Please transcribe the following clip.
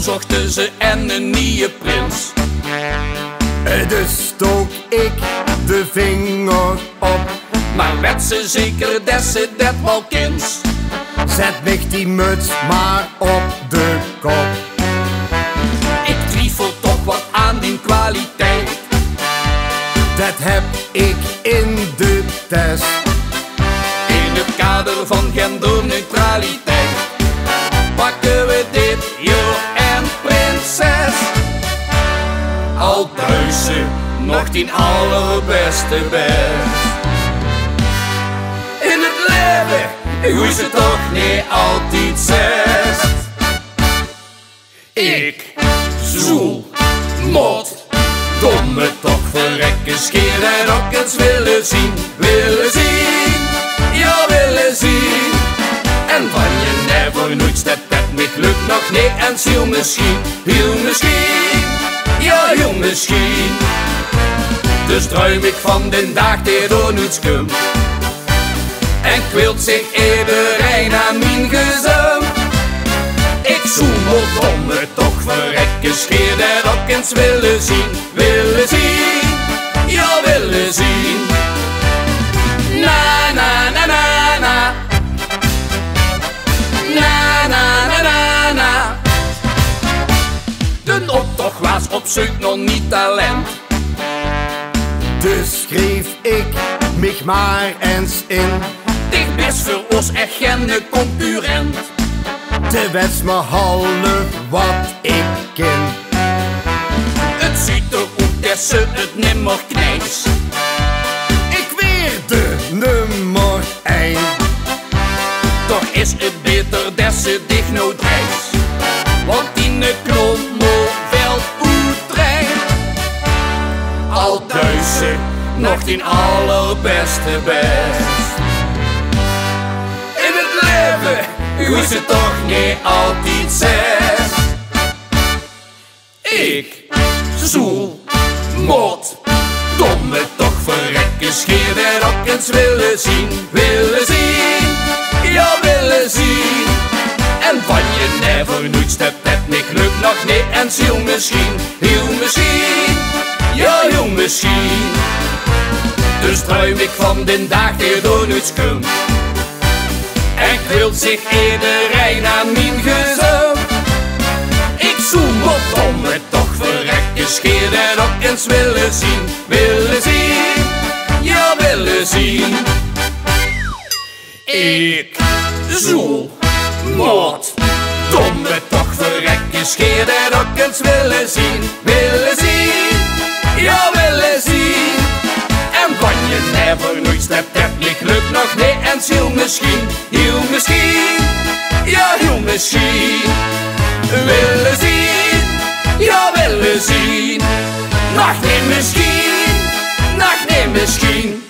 zochten ze en een nieuwe prins. Dus stook ik de vinger op, Maar werd ze zeker desse detmaal kins. zet mich die muts maar op de kop. Ik twijfel toch wat aan die kwaliteit. Dat heb ik in de test. In het kader van genderneutraliteit pakken we dit, jo en prinses. Al thuis ze nog die allerbeste best. In het leven hoe is het toch niet altijd zest. Ik zoel, mot, domme toch verrekken, scheren en ook eens willen zien, ja willen zien. En van je never nooit dat me lukt nog niet en ziel misschien, ja heel misschien. Dus druim ik van den dag die door nooit komt. En kwilt zich iedereen aan mijn gezin. Ik zoem op domme toch verrekken, scheer en ook eens willen zien, ja willen zien. Na na na na na, na na na na na. De optocht was op zoek nog niet talent. Dus schreef ik mich maar eens in. Dit is voor ons echt geen concurrent. De wets me half wat ik ken. Het ziet er uit dat ze het nimmer knijs. Ik weer de nummer 1. Toch is het beter dat ze dicht nooit reis. Want die knommel veld uitrein. Al thuis ze nog die allerbeste best. In het leven hoe is het toch niet altijd zest. Ik zoel, mot, domme toch verrekken, scheer en ook eens willen zien, ja willen zien. En van je never nooit step dat me lukt nog niet en ziel misschien, ja heel misschien. Dus druim ik van den dag die door nooit komt. En kwilt zich iedereen aan mijn gezin. Ik zoem op domme toch verrekken, scheer en ook eens willen zien, ja willen zien. Ik zoel, mot, domme toch verrekken, scheer en ook eens willen zien, ja willen zien. En van je never nooit step dat me lukt nog niet en ziel misschien, ja heel misschien. Willen zien, ja willen zien. Nog niet misschien, nog niet misschien.